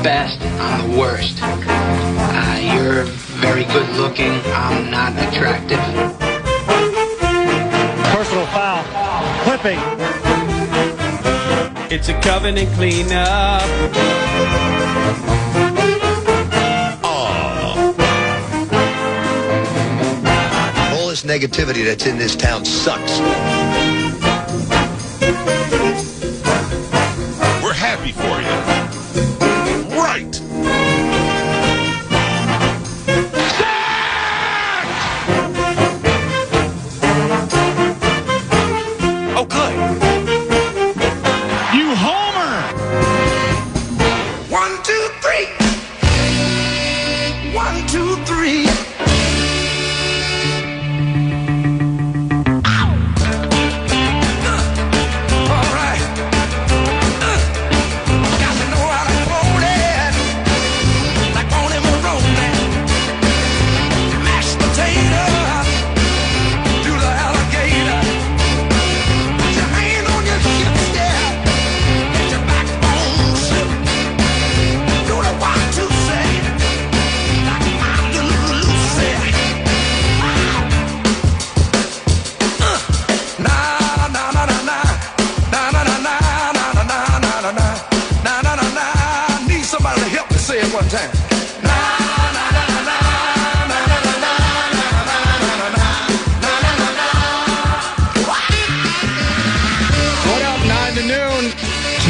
best, I'm the worst. You're very good looking, I'm not attractive. Personal foul. Clipping. It's a covenant cleanup. All this negativity that's in this town sucks. We're happy for you. Right. Oh, good. You homer! 1, 2, 3. 1, 2, 3.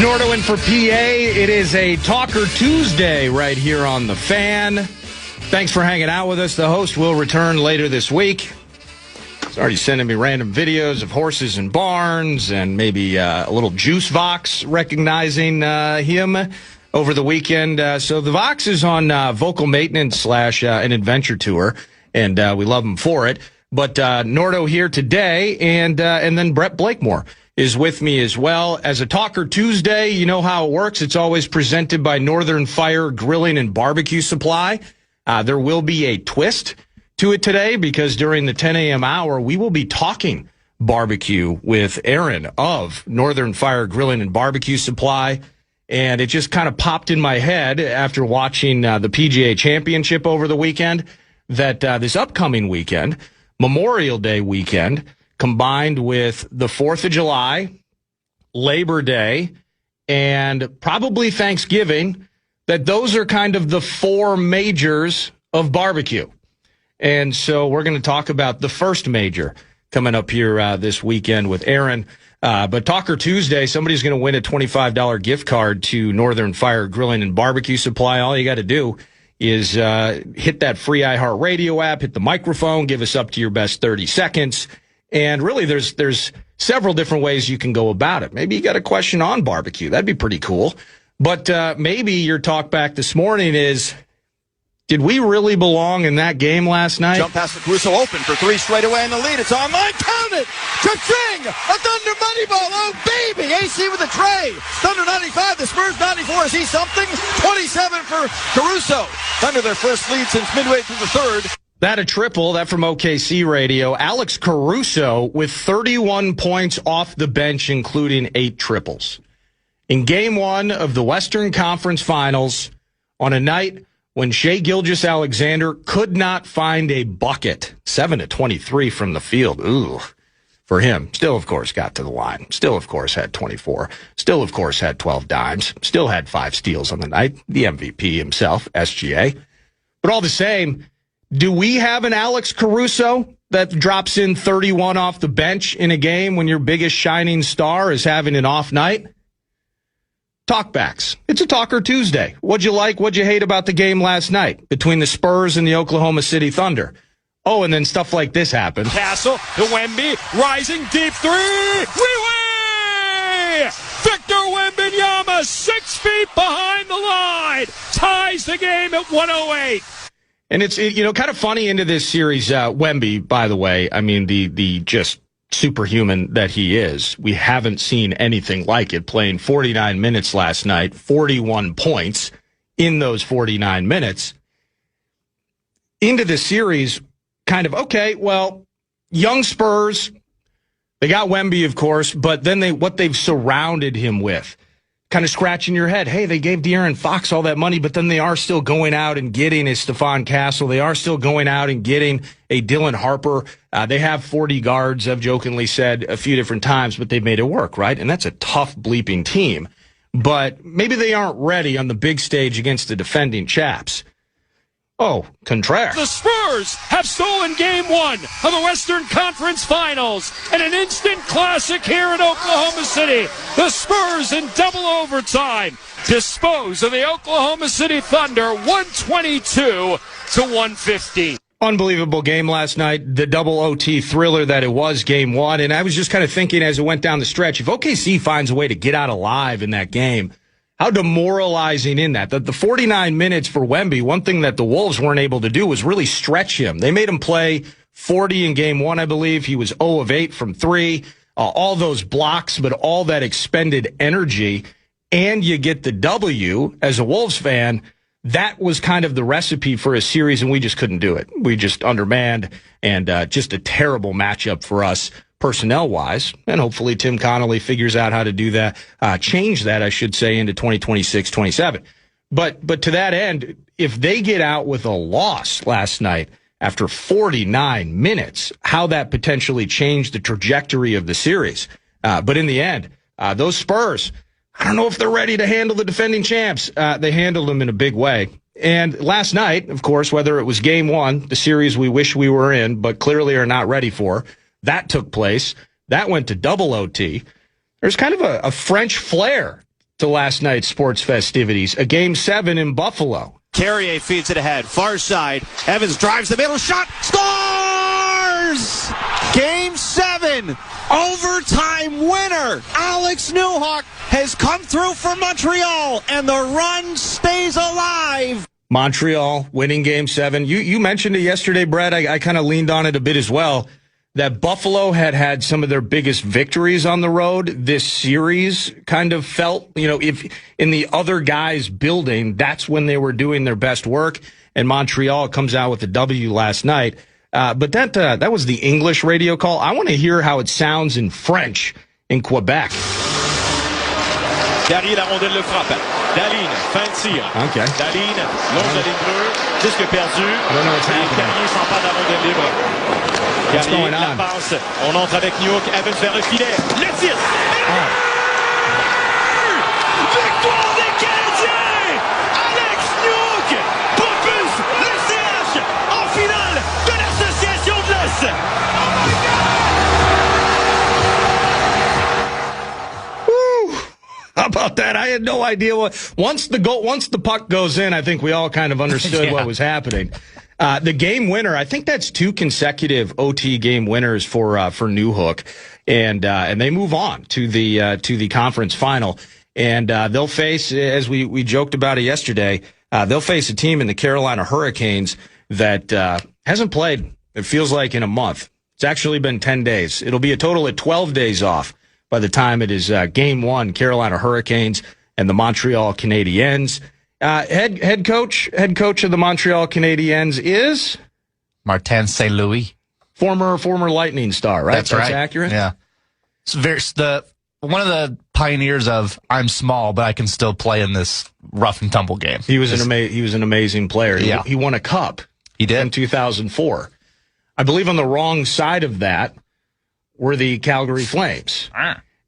Nordo in for PA. It is a Talker Tuesday right here on the Fan. Thanks for hanging out with us. The host will return later this week. He's already sending me random videos of horses and barns and maybe a little juice Vox recognizing him over the weekend. So the Vox is on vocal maintenance / an adventure tour, and we love him for it. But Nordo here today, and then Brett Blakemore is with me as well. As a Talker Tuesday, you know how it works. It's always presented by Northern Fire Grilling and Barbecue Supply. There will be a twist to it today because during the 10 a.m. hour, we will be talking barbecue with Aaron of Northern Fire Grilling and Barbecue Supply. And it just kind of popped in my head after watching the PGA Championship over the weekend that this upcoming weekend, Memorial Day weekend, combined with the 4th of July, Labor Day, and probably Thanksgiving, that those are kind of the four majors of barbecue. And so we're going to talk about the first major coming up here this weekend with Aaron. But Talker Tuesday, somebody's going to win a $25 gift card to Northern Fire Grilling and Barbecue Supply. All you got to do is hit that free iHeartRadio app, hit the microphone, give us up to your best 30 seconds. And really, there's several different ways you can go about it. Maybe you got a question on barbecue. That'd be pretty cool. But maybe your talk back this morning is, did we really belong in that game last night? Jump past the Caruso open for three straight away in the lead. It's online. Count it. Cha-ching. A Thunder money ball. Oh, baby. AC with a tray. Thunder 95. The Spurs 94. Is he something? 27 for Caruso. Thunder their first lead since midway through the third. That a triple, that from OKC Radio. Alex Caruso with 31 points off the bench, including 8 triples. In Game 1 of the Western Conference Finals, on a night when Shai Gilgeous-Alexander could not find a bucket. 7-23 from the field. Ooh, for him. Still, of course, got to the line. Still, of course, had 24. Still, of course, had 12 dimes. Still had 5 steals on the night. The MVP himself, SGA. But all the same, do we have an Alex Caruso that drops in 31 off the bench in a game when your biggest shining star is having an off night? Talkbacks. It's a Talker Tuesday. What'd you like? What'd you hate about the game last night between the Spurs and the Oklahoma City Thunder? Oh, and then stuff like this happened. Castle to Wemby, rising deep three. Wee-wee! Victor Wembanyama, 6 feet behind the line, ties the game at 108. And it's kind of funny into this series. Wemby, by the way, I mean the just superhuman that he is. We haven't seen anything like it. Playing 49 minutes last night, 41 points in those 49 minutes. Into the series, kind of, okay, well, young Spurs, they got Wemby, of course, but then what they've surrounded him with kind of scratching your head. Hey, they gave De'Aaron Fox all that money, but then they are still going out and getting a Stephon Castle. They are still going out and getting a Dylan Harper. They have 40 guards, I've jokingly said a few different times, but they've made it work, right? And that's a tough bleeping team. But maybe they aren't ready on the big stage against the defending Chaps. Oh, contraire. The Spurs have stolen Game 1 of the Western Conference Finals and an instant classic here in Oklahoma City. The Spurs in double overtime dispose of the Oklahoma City Thunder 122-115. Unbelievable game last night, the double OT thriller that it was Game 1. And I was just kind of thinking as it went down the stretch, if OKC finds a way to get out alive in that game, how demoralizing in that. The 49 minutes for Wemby, one thing that the Wolves weren't able to do was really stretch him. They made him play 40 in Game 1, I believe. He was 0 of 8 from 3. All those blocks, but all that expended energy, and you get the W as a Wolves fan. That was kind of the recipe for a series, and we just couldn't do it. We just undermanned, and just a terrible matchup for us personnel-wise, and hopefully Tim Connolly figures out how to do that, change that, I should say, into 2026-27. But to that end, if they get out with a loss last night after 49 minutes, how that potentially changed the trajectory of the series. But in the end, those Spurs, I don't know if they're ready to handle the defending champs. They handled them in a big way. And last night, of course, whether it was Game 1, the series we wish we were in, but clearly are not ready for, that took place. That went to double OT. There's kind of a French flair to last night's sports festivities. A Game 7 in Buffalo. Carrier feeds it ahead. Far side. Evans drives the middle. Shot. Scores! Game 7. Overtime winner. Alex Newhook has come through for Montreal, and the run stays alive. Montreal winning Game 7. You mentioned it yesterday, Brett. I kind of leaned on it a bit as well. That Buffalo had some of their biggest victories on the road. This series kind of felt, if in the other guys' building, that's when they were doing their best work. And Montreal comes out with a W last night. But that was the English radio call. I want to hear how it sounds in French in Quebec. Derrière la rondelle de frappe. Daline, fin de tir. Okay. Daline, longe la ligne bleue, disque perdu. Carrier s'empare de la rondelle libre. What's going Carrier, on? la passe. On entre avec Newhook, Evans vers le filet. Le tir! Victoire des Canadiens! Alex Newhook propulse le CH en finale de l'Association de l'Est! How about that? I had no idea once the puck goes in, I think we all kind of understood what was happening. The game winner, I think that's 2 consecutive OT game winners for Newhook, and they move on to the conference final, and they'll face, as we joked about it yesterday, they'll face a team in the Carolina Hurricanes that hasn't played, it feels like, in a month. It's actually been 10 days. It'll be a total of 12 days off by the time it is Game 1, Carolina Hurricanes and the Montreal Canadiens. Head coach of the Montreal Canadiens is Martin St. Louis, former Lightning star, right? That's right. Accurate. Yeah, it's one of the pioneers of I'm small, but I can still play in this rough and tumble game. He was an amazing player. Yeah. He won a cup. He did in 2004. I believe on the wrong side of that were the Calgary Flames.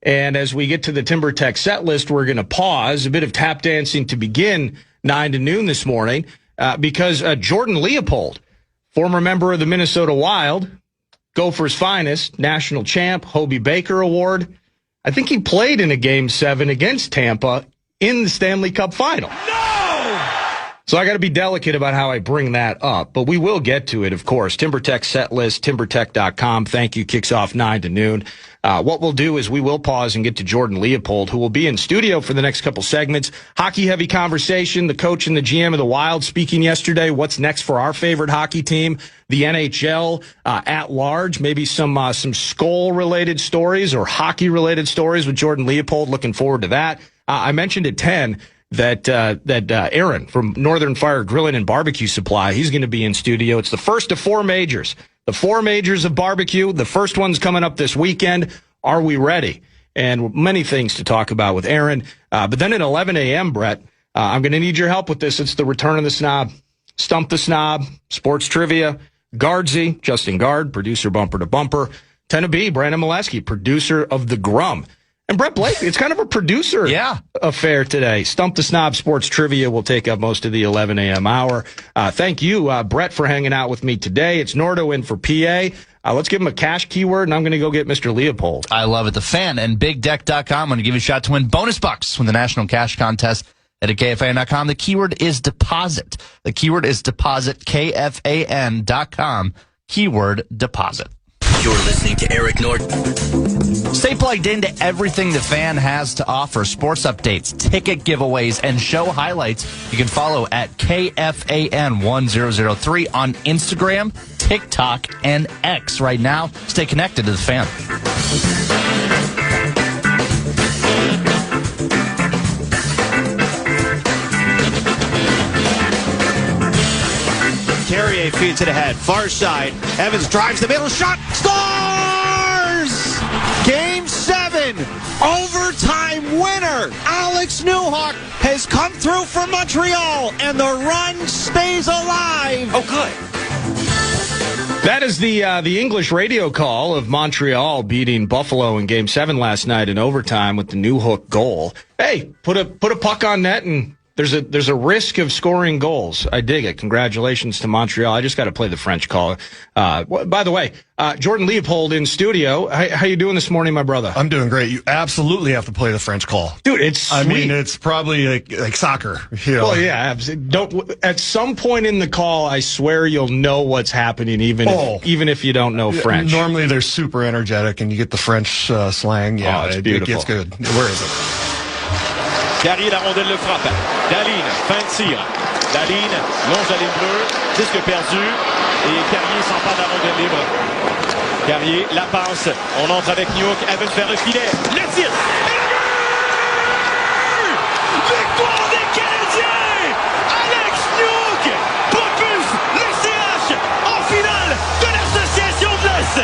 And as we get to the Timber Tech set list, we're going to pause a bit of tap dancing to begin 9 to noon this morning because Jordan Leopold, former member of the Minnesota Wild, Gophers' finest, national champ, Hobie Baker Award. I think he played in a Game 7 against Tampa in the Stanley Cup Final. So I got to be delicate about how I bring that up, but we will get to it, of course. TimberTech set list, timbertech.com. Thank you. Kicks off 9 to noon. What we'll do is we will pause and get to Jordan Leopold, who will be in studio for the next couple segments. Hockey-heavy conversation. The coach and the GM of the Wild speaking yesterday. What's next for our favorite hockey team? The NHL at large. Maybe some Skol-related stories or hockey-related stories with Jordan Leopold. Looking forward to that. I mentioned at 10 that Aaron from Northern Fire Grilling and Barbecue Supply, he's going to be in studio. It's the first of 4 majors. The 4 majors of barbecue. The first one's coming up this weekend. Are we ready? and many things to talk about with Aaron. But then at 11 a.m., Brett, I'm going to need your help with this. It's the Return of the Snob. Stump the Snob, sports trivia. Guardsy, Justin Guard, producer Bumper to Bumper. Tenna B, Brandon Molesky, producer of The Grum. And Brett Blake, it's kind of a producer affair today. Stump the Snob Sports Trivia will take up most of the 11 a.m. hour. Thank you, Brett, for hanging out with me today. It's Nordo in for PA. Let's give him a cash keyword, and I'm going to go get Mr. Leopold. I love it. The Fan and BigDeck.com. I'm going to give you a shot to win bonus bucks from the National Cash Contest at KFAN.com. The keyword is deposit. The keyword is deposit, KFAN.com. Keyword deposit. You're listening to Eric Nordo. Stay plugged into everything the Fan has to offer. Sports updates, ticket giveaways, and show highlights. You can follow at KFAN1003 on Instagram, TikTok, and X. Right now, stay connected to the Fan. Carrier feeds it ahead. Far side. Evans drives the middle. Shot. Scores! Game 7. Overtime winner. Alex Newhook has come through for Montreal, and the run stays alive. Oh, good. That is the English radio call of Montreal beating Buffalo in Game 7 last night in overtime with the Newhook goal. Hey, put a puck on net and there's a risk of scoring goals. I dig it. Congratulations to Montreal. I just got to play the French call. By the way, Jordan Leopold in studio. How you doing this morning, my brother? I'm doing great. You absolutely have to play the French call. Dude, it's sweet. I mean, it's probably like soccer. You know? Well, yeah. At some point in the call, I swear you'll know what's happening, even if you don't know French. Normally, they're super energetic, and you get the French slang. Yeah, it's beautiful. It gets good. Where is it? Carrier, la rondelle le frappe. Daline, fin de tir. Daline, longe la ligne bleue. Disque perdu. Et Carrier s'empare de la rondelle libre. Carrier, la passe. On entre avec Newhook. Evans vers le filet. Le tir. Et le but! Victoire des Canadiens! Alex Newhook propulse le CH en finale de l'Association de l'Est.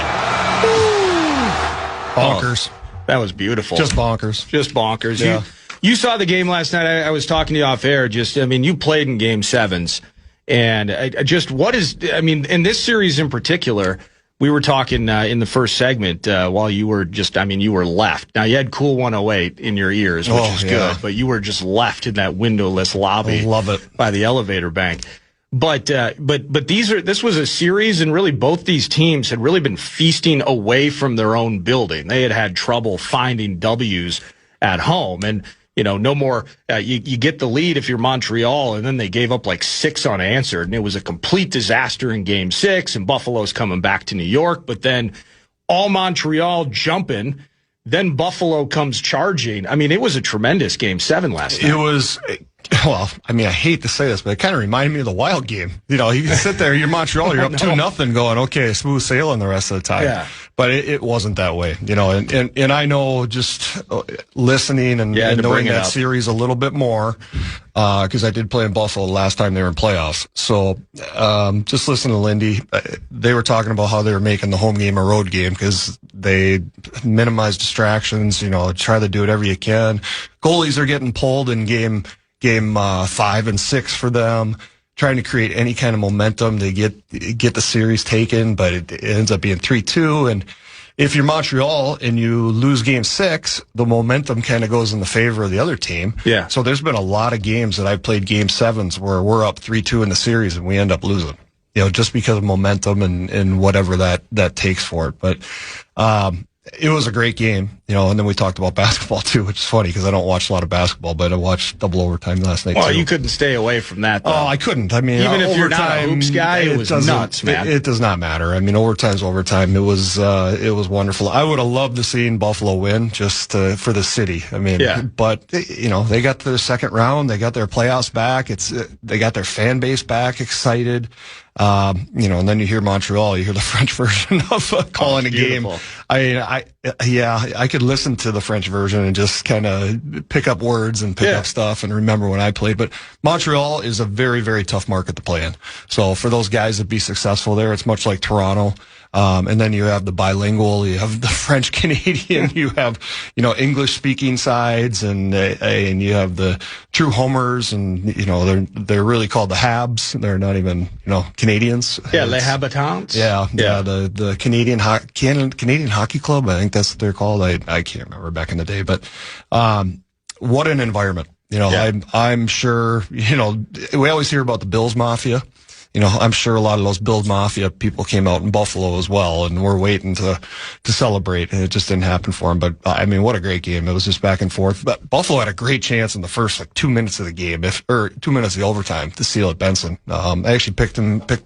Bonkers. That was beautiful. Just bonkers. Just bonkers. Yeah. You saw the game last night. I was talking to you off air. You played in Game 7s. And in this series in particular, we were talking in the first segment while you were you were left. Now, you had Cool 108 in your ears, which is good, but you were just left in that windowless lobby. I love it. By the elevator bank. But this was a series, and really both these teams had really been feasting away from their own building. They had trouble finding W's at home, and no more. You get the lead if you're Montreal, and then they gave up like 6 unanswered, and it was a complete disaster in Game 6. And Buffalo's coming back to New York, but then all Montreal jumping. Then Buffalo comes charging. I mean, it was a tremendous Game 7 last night. It was. Well, I mean, I hate to say this, but it kind of reminded me of the Wild game. You can sit there, you're Montreal, you're up 2-0 going, okay, smooth sailing the rest of the time. Yeah. But it wasn't that way, and I know just listening and knowing that series a little bit more, because I did play in Buffalo the last time they were in playoffs. So, just listen to Lindy. They were talking about how they were making the home game a road game because they minimize distractions, try to do whatever you can. Goalies are getting pulled in game 5 and 6 for them, trying to create any kind of momentum to get the series taken, but it ends up being 3-2. And if you're Montreal and you lose Game 6, the momentum kind of goes in the favor of the other team. Yeah. So there's been a lot of games that I've played Game 7s where we're up 3-2 in the series and we end up losing, just because of momentum and whatever that takes for it. But, it was a great game, and then we talked about basketball too, which is funny because I don't watch a lot of basketball, but I watched double overtime last night. Well, too. You couldn't stay away from that, though. Oh, I couldn't. I mean, even if you're not a hoops guy, it was nuts, man. It does not matter. I mean, overtime's overtime. It was wonderful. I would have loved to see Buffalo win just for the city. I mean, but they got their second round. They got their playoffs back. They got their fan base back, excited. And then you hear Montreal, you hear the French version of calling a game. I mean, I could listen to the French version and just kind of pick up words and pick up stuff and remember when I played. But Montreal is a very, very tough market to play in. So for those guys to be successful there, it's much like Toronto. And then you have the bilingual, you have the French Canadian, you have, English speaking sides, and you have the true homers, and, they're really called the Habs. They're not even, Canadians. Yeah, Les Habitants. Yeah. The Canadian Hockey Club. I think that's what they're called. I can't remember back in the day, but, what an environment. I'm sure, we always hear about the Bills Mafia. I'm sure a lot of those Bills Mafia people came out in Buffalo as well, and we're waiting to celebrate, and it just didn't happen for them. But, what a great game. It was just back and forth. But Buffalo had a great chance in the first, 2 minutes of the game, 2 minutes of the overtime to seal it, Benson. I actually picked him to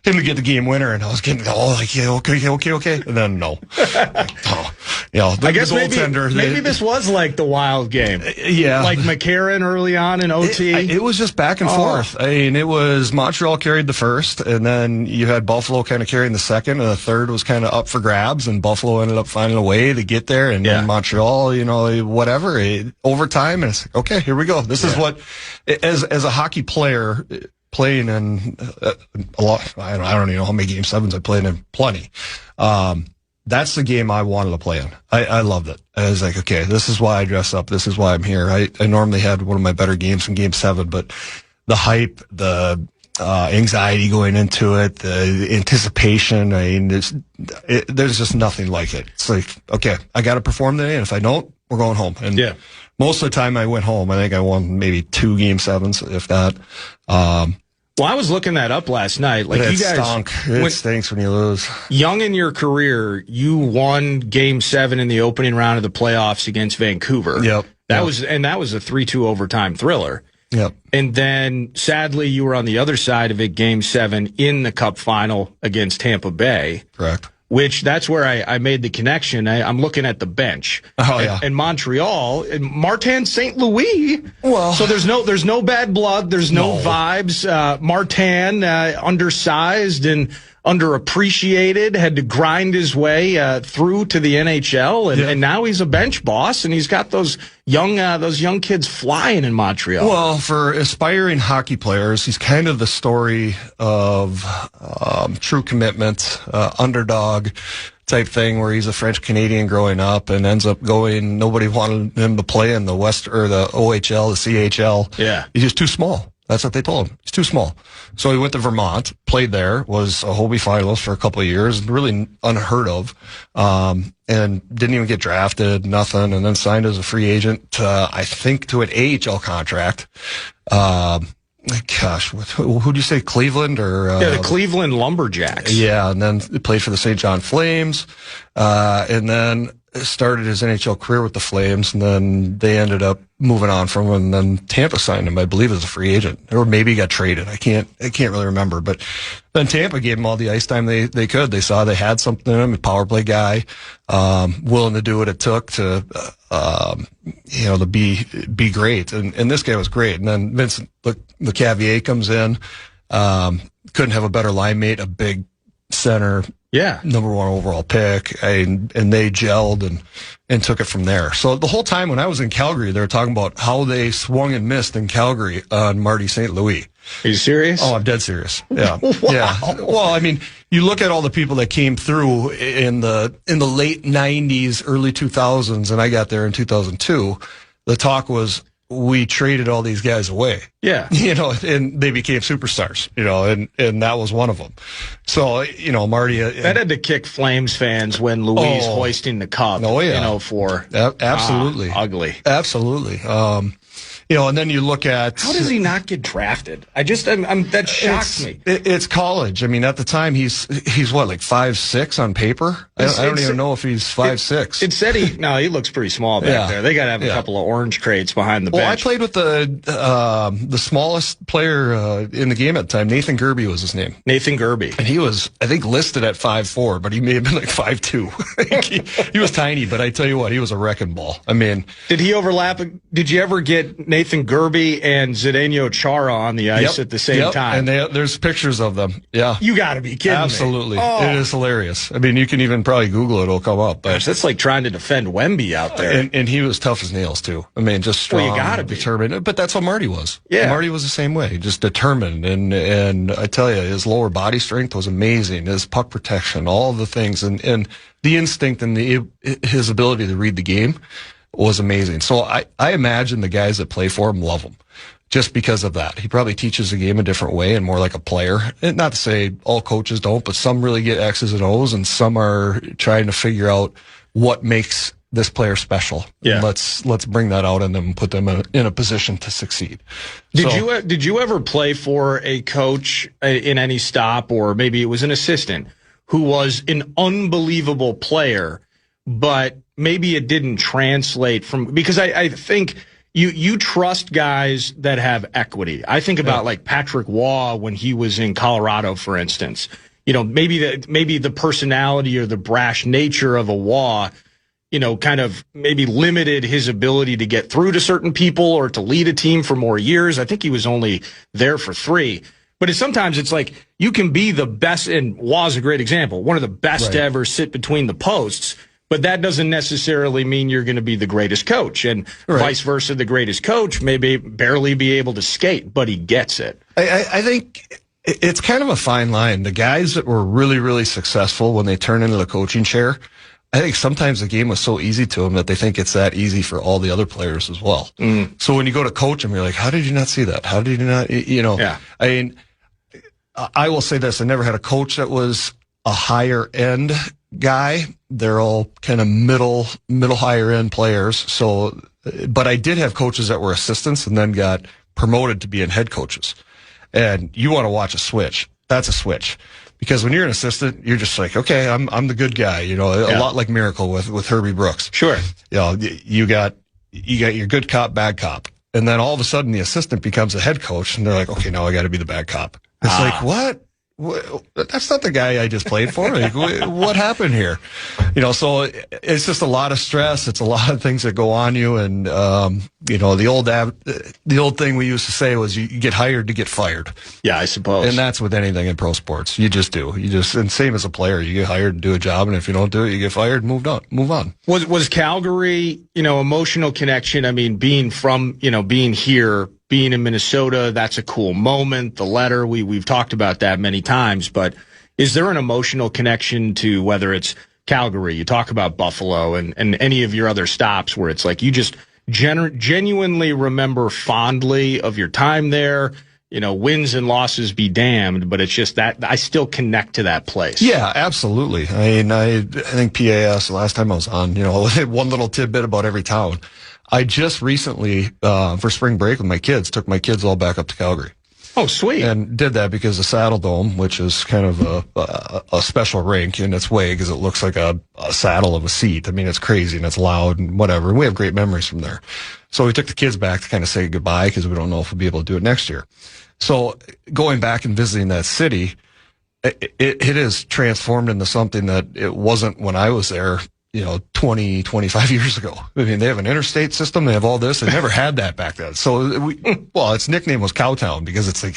get the game winner, and I was getting okay, and then no. I guess maybe this was like the Wild game. Yeah. Like McCarron early on in OT. It was just back and forth. It was Montreal carried the first, and then you had Buffalo kind of carrying the second, and the third was kind of up for grabs, and Buffalo ended up finding a way to get there, and then Montreal, overtime, and it's like, okay, here we go. This is what, as a hockey player, playing in a lot, I don't even know how many Game 7s I played in, plenty. That's the game I wanted to play in. I loved it. I was like, okay, this is why I dress up. This is why I'm here. I normally had one of my better games in Game 7, but the hype, the anxiety going into it, the anticipation, there's just nothing like it. It's like, okay, I got to perform today, and if I don't, we're going home. And most of the time I went home. I think I won maybe 2 Game 7s, if that. Well, I was looking that up last night. Like, you guys, it stinks when you lose. Young in your career, you won Game 7 in the opening round of the playoffs against Vancouver. Yep. That was a 3-2 overtime thriller. Yep. And then, sadly, you were on the other side of it, Game 7 in the Cup final against Tampa Bay. Correct. Which, that's where I made the connection. I'm looking at the bench. And Montreal, and Martin St. Louis. Well, so there's no bad blood. There's no vibes. Martin, undersized and underappreciated, had to grind his way through to the NHL, and now he's a bench boss, and he's got those young kids flying in Montreal. Well, for aspiring hockey players, he's kind of the story of true commitment, underdog type thing, where he's a French Canadian growing up and ends up going. Nobody wanted him to play in the West or the OHL, the CHL. Yeah, he's just too small. That's what they told him. He's too small. So he went to Vermont, played there, was a Hobie finalist for a couple of years, really unheard of, and didn't even get drafted, nothing, and then signed as a free agent, I think, to an AHL contract. Who'd you say, Cleveland or? The Cleveland Lumberjacks. Yeah, and then played for the St. John Flames, and then started his NHL career with the Flames, and then they ended up moving on from him, and then Tampa signed him, I believe, as a free agent, or maybe he got traded. I can't really remember, but then Tampa gave him all the ice time they could. They saw they had something in him, a power play guy, willing to do what it took to, to be great. And this guy was great. And then Vincent LeCavier comes in, couldn't have a better line mate, a big center. Yeah. Number 1 overall pick, and they gelled and took it from there. So the whole time when I was in Calgary, they were talking about how they swung and missed in Calgary on Marty St. Louis. Are you serious? Oh, I'm dead serious. Yeah. Wow. Yeah. Well, you look at all the people that came through in the late 90s, early 2000s, and I got there in 2002. The talk was, we traded all these guys away. Yeah. And they became superstars, and that was one of them. So, Marty. That had to kick Flames fans when Louise hoisting the cup. Oh, yeah. Absolutely. Ugly. Absolutely. And then you look at, how does he not get drafted? That shocks me. It's college. At the time he's what, like 5'6" on paper? I don't even know if he's 5'6". It said he looks pretty small back there. They got to have a couple of orange crates behind the bench. Well, I played with the smallest player in the game at the time. Nathan Gerby was his name. Nathan Gerby. And he was, I think, listed at 5'4", but he may have been like 5'2". He was tiny, but I tell you what, he was a wrecking ball. Did he overlap? Did you ever get Nathan Gerby and Zdeno Chara on the ice at the same time. And there's pictures of them. Yeah. You got to be kidding Absolutely. me. It is hilarious. I mean, you can even probably Google it. It'll come up. But gosh, that's like trying to defend Wemby out there. And he was tough as nails, too. I mean, just strong, you gotta be. determined. But that's what Marty was. Yeah. Marty was the same way, just determined. And I tell you, his lower body strength was amazing. His puck protection, all the things. And the instinct and his ability to read the game was amazing. So I imagine the guys that play for him love him just because of that. He probably teaches the game a different way and more like a player. And not to say all coaches don't, but some really get X's and O's and some are trying to figure out what makes this player special. Yeah. And let's bring that out in them and put them in a position to succeed. Did you ever play for a coach in any stop, or maybe it was an assistant who was an unbelievable player, but maybe it didn't translate because I think you trust guys that have equity. I think about like Patrick Waugh when he was in Colorado, for instance. Maybe the personality or the brash nature of a Waugh, kind of maybe limited his ability to get through to certain people or to lead a team for more years. I think he was only there for 3. But sometimes it's like you can be the best, and Waugh's a great example, one of the best to ever sit between the posts, but that doesn't necessarily mean you're going to be the greatest coach. And vice versa, the greatest coach may barely be able to skate, but he gets it. I think it's kind of a fine line. The guys that were really, really successful when they turn into the coaching chair, I think sometimes the game was so easy to them that they think it's that easy for all the other players as well. So when you go to coach them, you're like, how did you not see that? How did you not, Yeah. I mean, I will say this. I never had a coach that was a higher end guy. They're all kind of middle higher end players. So, but I did have coaches that were assistants and then got promoted to being head coaches. And you want to watch a switch. That's a switch. Because when you're an assistant, you're just like, okay, I'm the good guy, a lot like Miracle with Herbie Brooks. Sure. You got your good cop, bad cop. And then all of a sudden the assistant becomes a head coach and they're like, okay, now I got to be the bad cop. It's like, what? That's not the guy I just played for. Like, what happened here? So it's just a lot of stress. It's a lot of things that go on you. And, the old thing we used to say was you get hired to get fired. Yeah, I suppose. And that's with anything in pro sports. You just do. And same as a player, you get hired to do a job. And if you don't do it, you get fired, move on. Was Calgary, emotional connection? I mean, being here, being in Minnesota, that's a cool moment. The letter, we've talked about that many times, but is there an emotional connection to whether it's Calgary, you talk about Buffalo and any of your other stops where it's like you just genuinely remember fondly of your time there, wins and losses be damned, but it's just that I still connect to that place. Yeah, absolutely. I mean, I think PAS, the last time I was on, one little tidbit about every town. I just recently, for spring break with my kids, took my kids all back up to Calgary. Oh, sweet. And did that because the Saddle Dome, which is kind of a special rink in its way because it looks like a saddle of a seat. I mean, it's crazy and it's loud and whatever. And we have great memories from there. So we took the kids back to kind of say goodbye because we don't know if we'll be able to do it next year. So going back and visiting that city, it is transformed into something that it wasn't when I was there, 20, 25 years ago. I mean, they have an interstate system. They have all this. They never had that back then. So, its nickname was Cowtown because it's like,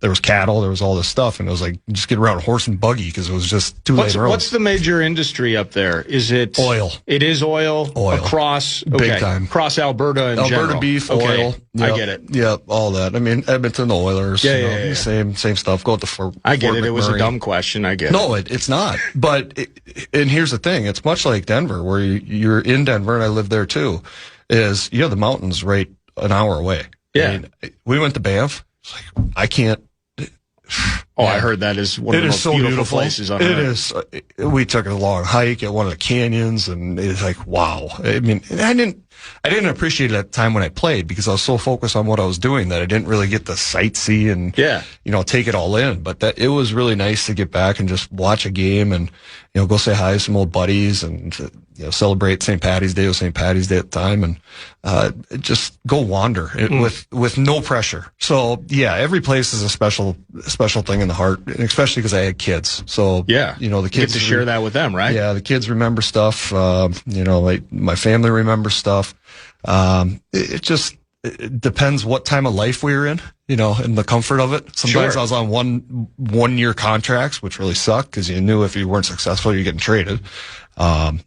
there was cattle, there was all this stuff. And it was like, just get around horse and buggy because it was just too late. What's the major industry up there? Is it oil? It is oil. Across, big time. Across Alberta and Alberta beef, oil. Yep. I get it. Yeah, all that. I mean, Edmonton Oilers. Yeah. Same stuff. Go to Fort I get Fort it. McMurray. It was a dumb question. I get it. No, it's not. But, and here's the thing. It's much like Denver where you're in Denver and I live there too, is you have the mountains right an hour away. Yeah. I mean, we went to Banff. It's like, I can't. Oh, I heard that is one of the most beautiful places on earth. It is. We took a long hike at one of the canyons, and it's like, wow. I mean, I didn't appreciate it at the time when I played because I was so focused on what I was doing that I didn't really get to sightsee and take it all in. But it was really nice to get back and just watch a game and go say hi to some old buddies and celebrate St. Paddy's Day. It was St. Paddy's Day at the time, and just go wander with no pressure. So yeah, every place is a special thing in the heart, and especially because I had kids. So the kids you get to share that with them, right? Yeah, the kids remember stuff. My family remembers stuff. it depends what time of life we were in, and the comfort of it. Sometimes I was on one year contracts, which really sucked because you knew if you weren't successful, you're getting traded. And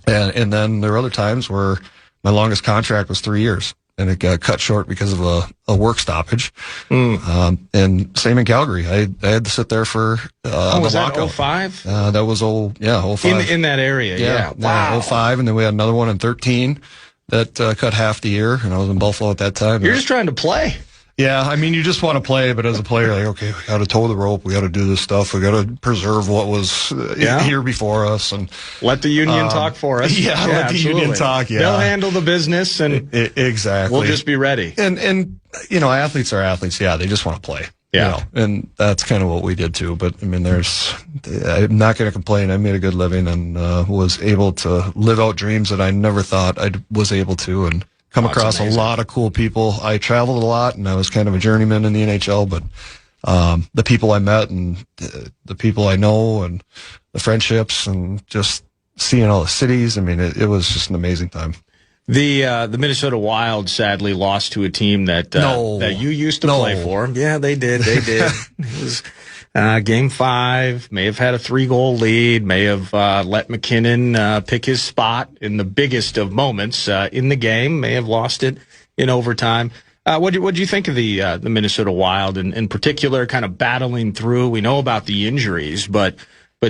then there were other times where my longest contract was 3 years and it got cut short because of a work stoppage. And same in Calgary. I had to sit there for, was the that lockout. 05? That was 05. In that area. Yeah. Wow. 05. And then we had another one in 13. That cut half the year, and I was in Buffalo at that time. You're just trying to play. Yeah, I mean, you just want to play, but as a player, like, okay, we got to toe the rope, we got to do this stuff, we got to preserve what was here before us, and let the union talk for us. Yeah, let the union talk. Yeah, they'll handle the business, and exactly, we'll just be ready. And athletes are athletes. Yeah, they just want to play. Yeah, and that's kind of what we did too. But I mean, I'm not going to complain. I made a good living and was able to live out dreams that I never thought I was able to, and come across a lot of cool people. I traveled a lot, and I was kind of a journeyman in the NHL. But the people I met and the people I know and the friendships and just seeing all the cities. I mean, it was just an amazing time. The Minnesota Wild sadly lost to a team that you used to play for. Yeah, they did. It was Game 5. May have had a 3-goal lead. May have let McKinnon pick his spot in the biggest of moments in the game. May have lost it in overtime. What do you think of the Minnesota Wild, and in particular, kind of battling through? We know about the injuries, but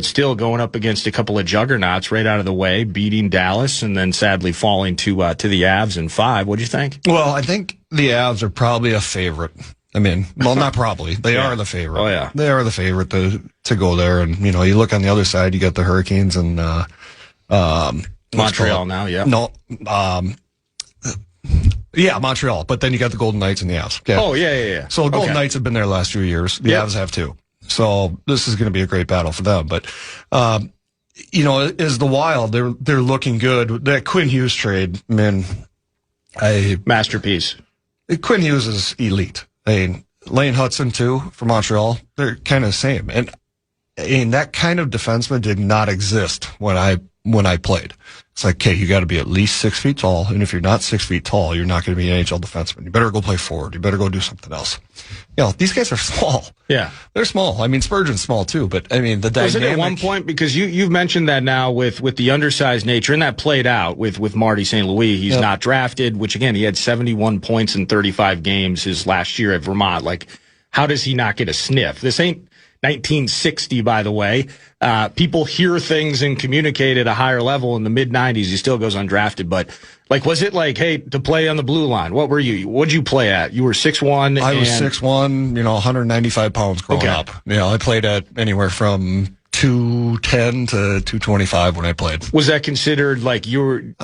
still going up against a couple of juggernauts right out of the way, beating Dallas, and then sadly falling to the Avs in 5. What do you think? Well, I think the Avs are probably a favorite. I mean, well, not probably. They are the favorite. Oh, yeah. They are the favorite to go there. And, you look on the other side, you got the Hurricanes and Montreal now, yeah. No, yeah, Montreal. But then you got the Golden Knights and the Avs. Okay. Oh, yeah. So the Golden Knights have been there the last few years. The Avs have too. So this is going to be a great battle for them. But, as the Wild, they're looking good. That Quinn Hughes trade, man, masterpiece. Quinn Hughes is elite. I mean, Lane Hudson too from Montreal. They're kind of the same. And that kind of defenseman did not exist when I played. It's like, okay, you got to be at least 6 feet tall. And if you're not 6 feet tall, you're not going to be an NHL defenseman. You better go play forward. You better go do something else. These guys are small. Yeah. They're small. I mean, Spurgeon's small too, but I mean, the dynamic. Was it at one point, because you've mentioned that now with the undersized nature, and that played out with Marty St. Louis. He's not drafted, which again, he had 71 points in 35 games his last year at Vermont. Like, how does he not get a sniff? This ain't 1960, by the way. People hear things and communicate at a higher level. In the mid-90s, he still goes undrafted. But, was it like, hey, to play on the blue line, what were you? What'd you play at? You were 6'1". I was 6'1", 195 pounds growing up. I played at anywhere from 210 to 225 when I played. Was that considered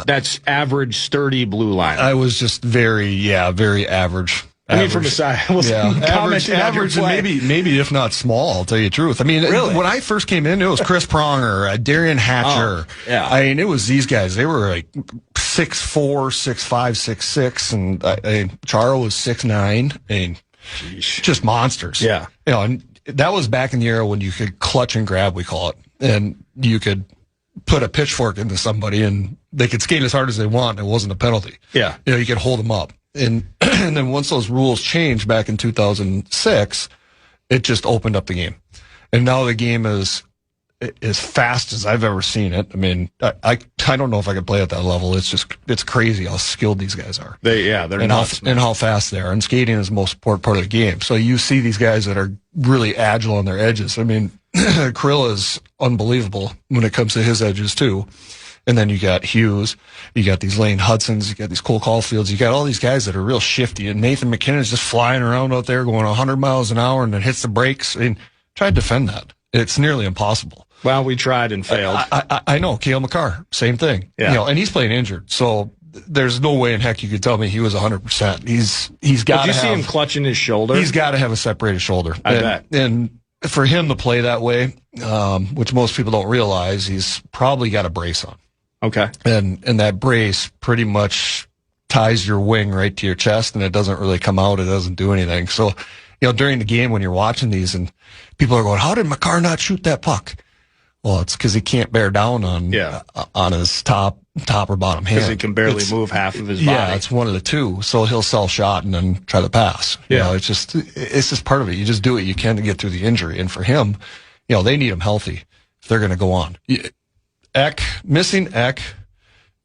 that's average, sturdy blue line? I was just very average. I mean, from the side, average, and maybe if not small. I'll tell you the truth. I memean, really? When I first came in, it was Chris Pronger, Darian Hatcher. Oh, yeah. I mean, it was these guys. They were like 6'4", 6'5", 6'6", and Charo was 6'9". I mean, just monsters. Yeah. And that was back in the era when you could clutch and grab, we call it, and you could put a pitchfork into somebody and they could skate as hard as they want. And it wasn't a penalty. Yeah. You could hold them up. And then once those rules changed back in 2006, it just opened up the game. And now the game is as fast as I've ever seen it. I mean, I don't know if I could play at that level. It's crazy how skilled these guys are. They're nuts. And how fast they are. And skating is the most important part of the game. So you see these guys that are really agile on their edges. I mean, Krill is unbelievable when it comes to his edges too. And then you got Hughes, you got these Lane Hudsons, you got these Cole Caulfields, you got all these guys that are real shifty. And Nathan McKinnon is just flying around out there going 100 miles an hour and then hits the brakes. And try to defend that. It's nearly impossible. Well, we tried and failed. I know. Cale Makar, same thing. Yeah. And he's playing injured. So there's no way in heck you could tell me he was 100%. He's got to have. Did you see him clutching his shoulder? He's got to have a separated shoulder. I bet. And for him to play that way, which most people don't realize, he's probably got a brace on. Okay. And that brace pretty much ties your wing right to your chest, and it doesn't really come out. It doesn't do anything. So, during the game when you're watching these and people are going, how did Makar not shoot that puck? Well, it's because he can't bear down on his top or bottom hand. Because he can barely move half of his body. Yeah, it's one of the two. So he'll self-shot and then try to pass. You know, it's just part of it. You just do what you can to get through the injury. And for him, they need him healthy if they're going to go on. Missing Eck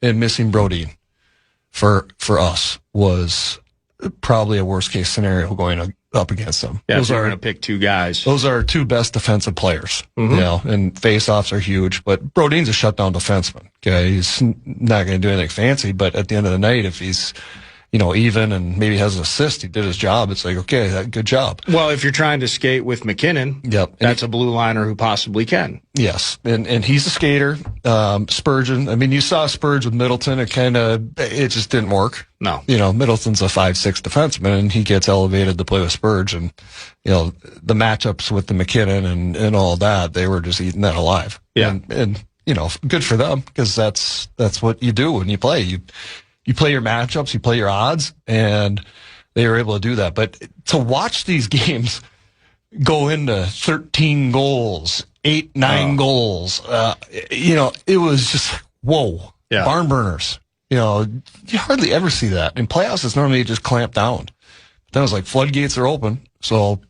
and missing Brodin for us was probably a worst-case scenario going up against them. Yeah, those are going to pick two guys. Those are our two best defensive players, and face-offs are huge. But Brodin's a shutdown defenseman. Okay, he's not going to do anything fancy, but at the end of the night, if he's even and maybe has an assist, he did his job. It's like, okay, good job. Well, if you're trying to skate with McKinnon, that's a blue liner who possibly can. Yes, and he's a skater. Spurgeon, I mean, you saw Spurge with Middleton. It just didn't work. No. Middleton's a 5'6" defenseman, and he gets elevated to play with Spurge. And, the matchups with the McKinnon and all that, they were just eating that alive. Yeah. And good for them, because that's what you do when you play. You play your matchups, you play your odds, and they were able to do that. But to watch these games go into 13 goals, 9 goals, it was just, whoa, barn burners. You hardly ever see that. In playoffs, it's normally just clamp down. Then it was like floodgates are open. So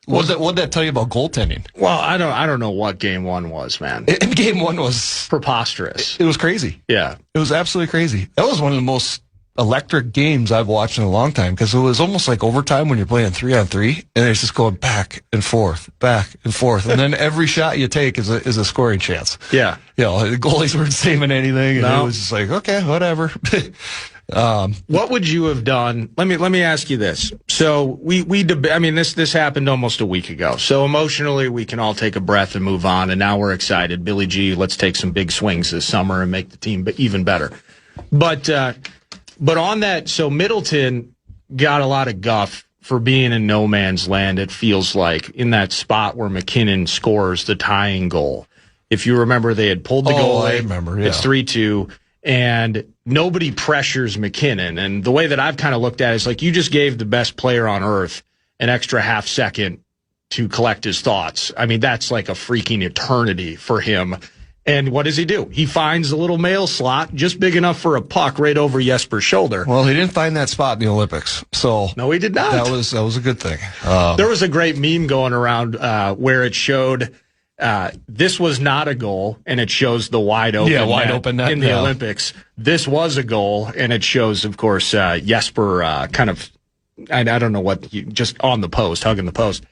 what'd that tell you about goaltending? Well, I don't know what game one was, man. And game one was preposterous. It was crazy. Yeah. It was absolutely crazy. That was one of the most electric games I've watched in a long time, because it was almost like overtime when you're playing 3-on-3, and it's just going back and forth, and then every shot you take is a scoring chance. Yeah. The goalies weren't saving anything, and it was just like, okay, whatever. What would you have done? Let me ask you this. So this happened almost a week ago. So emotionally, we can all take a breath and move on. And now we're excited. Billy G, let's take some big swings this summer and make the team even better. But on that, so Middleton got a lot of guff for being in no man's land. It feels like in that spot where McKinnon scores the tying goal. If you remember, they had pulled the goal. I remember. Yeah. It's 3-2. And nobody pressures McKinnon. And the way that I've kind of looked at it is like, you just gave the best player on earth an extra half second to collect his thoughts. I mean, that's like a freaking eternity for him. And what does he do? He finds a little mail slot just big enough for a puck right over Jesper's shoulder. Well, he didn't find that spot in the Olympics. So no, he did not. That was a good thing. There was a great meme going around where it showed this was not a goal, and it shows the wide open net in the Olympics. This was a goal, and it shows, of course, Jesper kind of, I don't know what, just on the post, hugging the post.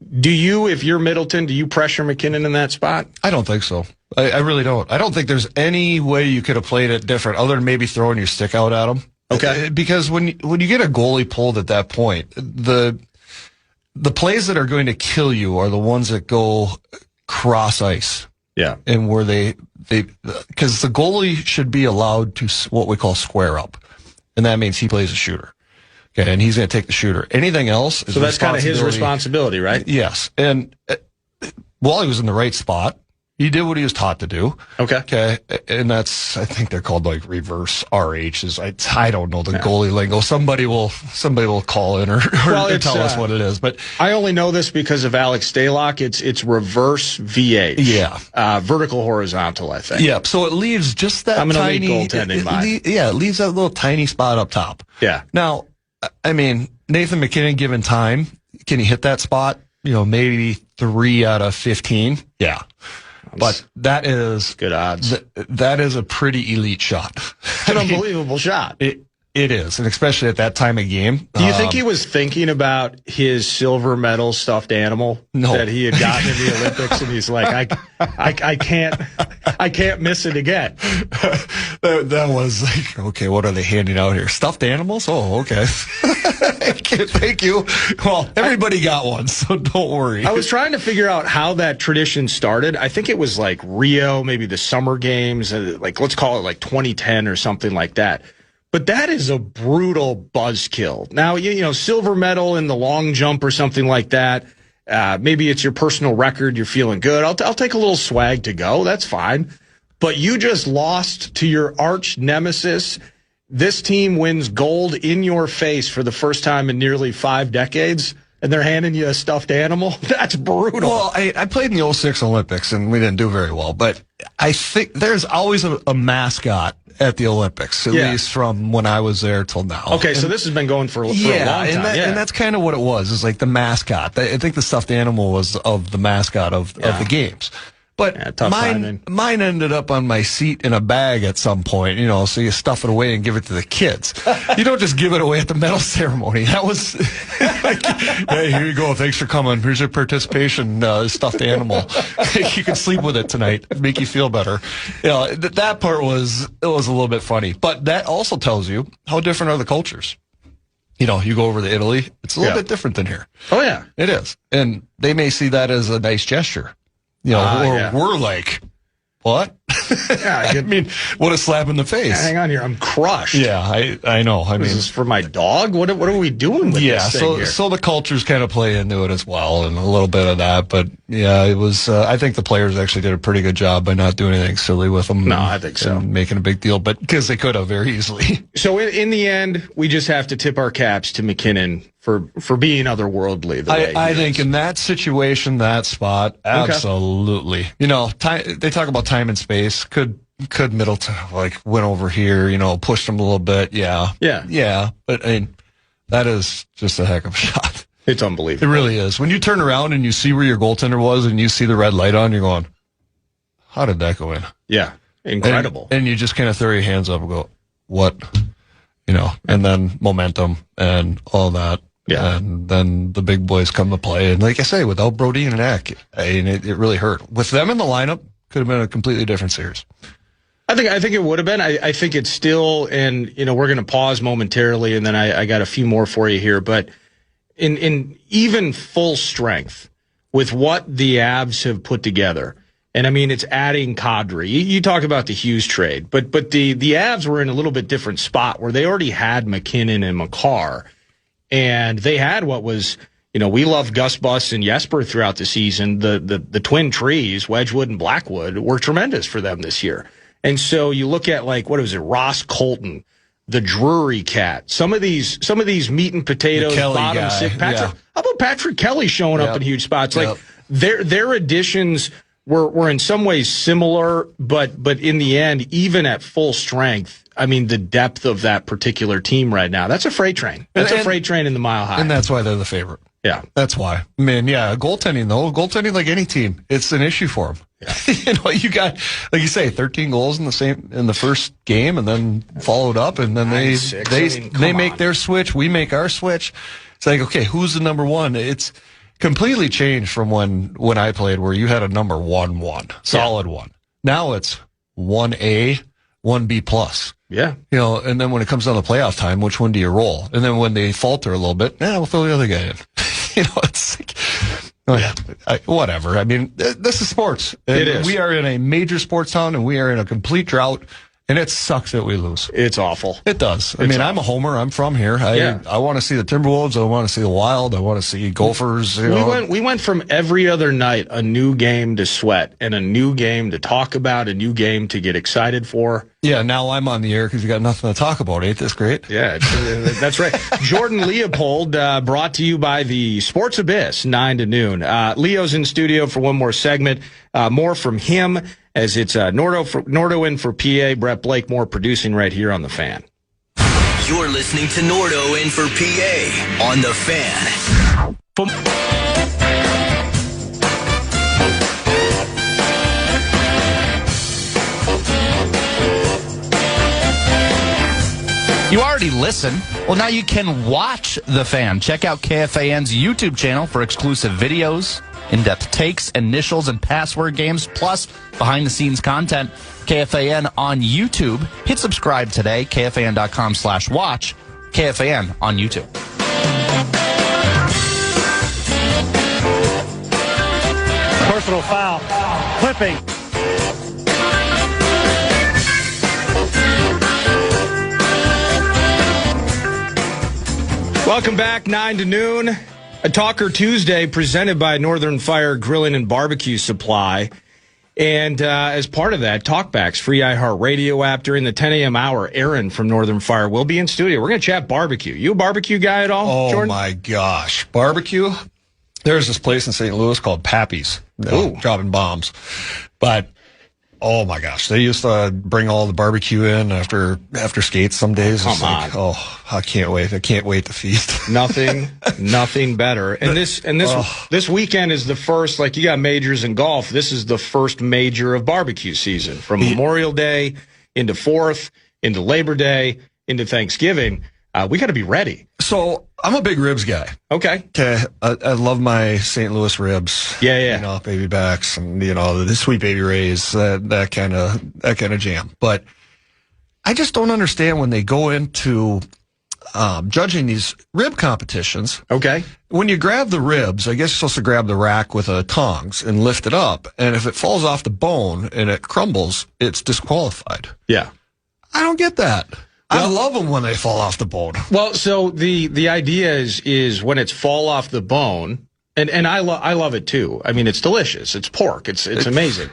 If you're Middleton, do you pressure McKinnon in that spot? I don't think so. I really don't. I don't think there's any way you could have played it different other than maybe throwing your stick out at him. Okay. Because when you get a goalie pulled at that point, the plays that are going to kill you are the ones that go cross ice. Yeah. And where because the goalie should be allowed to what we call square up. And that means he plays a shooter. Okay. And he's going to take the shooter. Anything else is so that's kind of his responsibility, right? Yes. And while he was in the right spot, he did what he was taught to do. Okay. And that's, I think they're called like reverse RHs. I don't know the goalie lingo. Somebody will call in or tell us what it is. But I only know this because of Alex Stalock. It's reverse VH. Yeah. Vertical horizontal, I think. Yeah. So it leaves just that tiny goaltending mind. It leaves that little tiny spot up top. Yeah. Now, I mean, Nathan McKinnon, given time, can he hit that spot? Maybe 3 out of 15. Yeah. But that is good odds. That is a pretty elite shot. It's an unbelievable shot. It is, and especially at that time of game. Do you think he was thinking about his silver medal stuffed animal that he had gotten in the Olympics, and he's like, I can't miss it again? That was like, okay, what are they handing out here? Stuffed animals? Oh, okay. Thank you. Well, everybody got one, so don't worry. I was trying to figure out how that tradition started. I think it was like Rio, maybe the Summer Games, like let's call it like 2010 or something like that. But that is a brutal buzzkill. Now, silver medal in the long jump or something like that. Maybe it's your personal record. You're feeling good. I'll take a little swag to go. That's fine. But you just lost to your arch nemesis. This team wins gold in your face for the first time in nearly 5 decades. and they're handing you a stuffed animal? That's brutal. Well, I played in the 06 Olympics, and we didn't do very well, but I think there's always a mascot at the Olympics, at least from when I was there till now. Okay, so this has been going for a long time. And that's kind of what it was. It's like the mascot. I think the stuffed animal was of the mascot of the games. But mine ended up on my seat in a bag at some point, so you stuff it away and give it to the kids. You don't just give it away at the medal ceremony. That was, hey, here you go. Thanks for coming. Here's your participation stuffed animal. You can sleep with it tonight. Make you feel better. That part was a little bit funny. But that also tells you how different are the cultures. You go over to Italy, it's a little bit different than here. Oh, yeah. It is. And they may see that as a nice gesture. We're like, what? I mean, what a slap in the face. Hang on here. I'm crushed. Yeah, I know. I mean, is this for my dog? What are we doing with this thing here? So the cultures kind of play into it as well, and a little bit of that. But yeah, it was. I think the players actually did a pretty good job by not doing anything silly with them. No, I think so. And making a big deal, but because they could have very easily. So in the end, we just have to tip our caps to McKinnon for being otherworldly. I think in that situation, that spot, absolutely. Time, they talk about time and space. Could Middleton went over here, pushed him a little bit? Yeah. But I mean, that is just a heck of a shot. It's unbelievable. It really is. When you turn around and you see where your goaltender was and you see the red light on, you're going, how did that go in? Yeah. Incredible. And you just kind of throw your hands up and go, what? And then momentum and all that. Yeah. And then the big boys come to play. And like I say, without Brody and Eck, it really hurt. With them in the lineup, could have been a completely different series. I think it would have been. I think it's still, and we're going to pause momentarily, and then I got a few more for you here. But in even full strength with what the Avs have put together, and I mean it's adding Kadri. You talk about the Hughes trade, but the Avs were in a little bit different spot where they already had McKinnon and Makar, and they had what was. We loved Gus Bus and Jesper throughout the season. The twin trees, Wedgwood and Blackwood, were tremendous for them this year. And so you look at Ross Colton, the Drury Cat, some of these meat and potatoes, bottom six. How about Patrick Kelly showing up in huge spots? Their additions were in some ways similar, but in the end, even at full strength, I mean, the depth of that particular team right now, that's a freight train. That's a freight train in the Mile High. And that's why they're the favorite. Yeah. That's why. I mean, goaltending like any team, it's an issue for them. Yeah. You got, like you say, 13 goals in the first game and then followed up and then they make their switch. We make our switch. It's like, okay, who's the number one? It's completely changed from when I played where you had a number 1-1, solid one. Now it's 1A, 1B plus. Yeah. And then when it comes down to playoff time, which one do you roll? And then when they falter a little bit, we'll throw the other guy in. It's like, whatever. I mean, this is sports. It is. We are in a major sports town and we are in a complete drought. And it sucks that we lose. It's awful. It does. I'm a homer. I'm from here. I want to see the Timberwolves. I want to see the Wild. I want to see Gophers. We went from every other night a new game to sweat and a new game to talk about, a new game to get excited for. Yeah, now I'm on the air because you got nothing to talk about. Ain't this great? Yeah, that's right. Jordan Leopold, brought to you by the Sports Abyss, 9 to noon. Leo's in studio for one more segment. More from him as it's Nordo in for PA. Brett Blakemore producing right here on The Fan. You're listening to Nordo in for PA on The Fan. You already listen. Well, now you can watch The Fan. Check out KFAN's YouTube channel for exclusive videos, in-depth takes, initials, and password games, plus behind-the-scenes content. KFAN on YouTube. Hit subscribe today, KFAN.com/watch. KFAN on YouTube. Personal foul. Clipping. Welcome back, 9 to noon. A Talker Tuesday presented by Northern Fire Grilling and Barbecue Supply. And as part of that, Talkback's free iHeartRadio app during the 10 a.m. hour. Aaron from Northern Fire will be in studio. We're going to chat barbecue. You a barbecue guy at all, Jordan? Oh, my gosh. Barbecue? There's this place in St. Louis called Pappy's. Dropping bombs. But, oh, my gosh. They used to bring all the barbecue in after skates some days. Come on. I can't wait. I can't wait to feast. Nothing better. And this weekend is the first, like you got majors in golf. This is the first major of barbecue season from Memorial Day into 4th, into Labor Day, into Thanksgiving. We got to be ready. So I'm a big ribs guy. Okay. I love my St. Louis ribs. Yeah. Baby backs and, the Sweet Baby Rays, that kind of jam. But I just don't understand when they go into judging these rib competitions. Okay. When you grab the ribs, I guess you're supposed to grab the rack with tongs and lift it up. And if it falls off the bone and it crumbles, it's disqualified. Yeah. I don't get that. I love them when they fall off the bone. Well, so the idea is when it's fall off the bone, and I love it too. I mean, it's delicious. It's pork. It's amazing.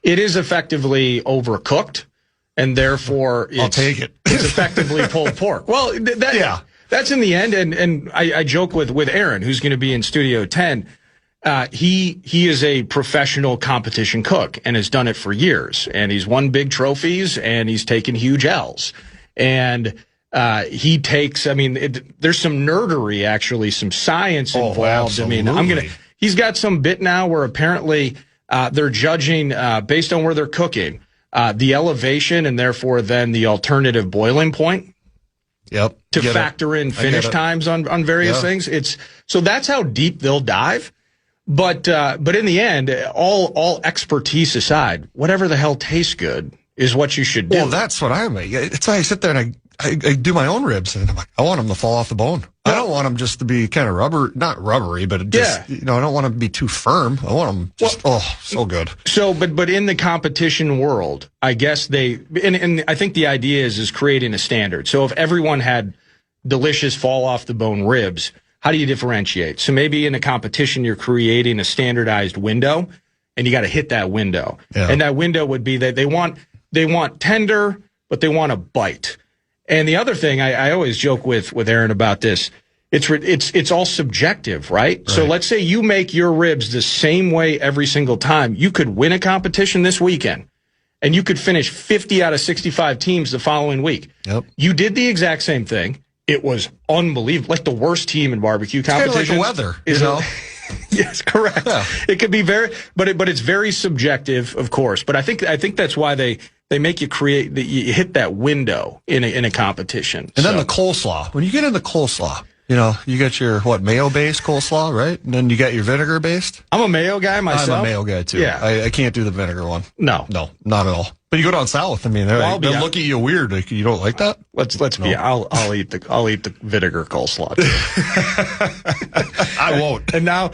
It is effectively overcooked, and therefore I'll take it. It's effectively pulled pork. Well, that's in the end. And I joke with Aaron, who's going to be in Studio 10. He is a professional competition cook and has done it for years. And he's won big trophies and he's taken huge L's. And he takes, there's some nerdery, actually, some science involved. Absolutely. He's got some bit now where apparently they're judging based on where they're cooking, the elevation and therefore then the alternative boiling point. Yep. To factor in finish times on various things. So that's how deep they'll dive. But in the end, all expertise aside, whatever the hell tastes good is what you should do. Well, that's what I make. It's why I sit there and I do my own ribs, and I'm like, I want them to fall off the bone. I don't want them just to be kind of not rubbery, but just, I don't want them to be too firm. I want them just, so good. So, but in the competition world, I guess and I think the idea is creating a standard. So if everyone had delicious fall off the bone ribs, how do you differentiate? So maybe in a competition, you're creating a standardized window, and you got to hit that window. Yeah. And that window would be that they want tender, but they want a bite. And the other thing, I always joke with Aaron about this, it's all subjective, right? So let's say you make your ribs the same way every single time. You could win a competition this weekend, and you could finish 50 out of 65 teams the following week. Yep. You did the exact same thing. It was unbelievable. Like the worst team in barbecue competition. It's kind of like the weather, Yes, correct. Yeah. It could be but it's very subjective, of course. But I think that's why they make you you hit that window in a competition. And then the coleslaw. When you get in the coleslaw, you get your mayo-based coleslaw, right? And then you got your vinegar-based. I'm a mayo guy myself. I'm a mayo guy too. Yeah. I can't do the vinegar one. No, not at all. But you go down south. They look at you weird. Like, you don't like that? Let's be. I'll eat the vinegar coleslaw too. I won't. And now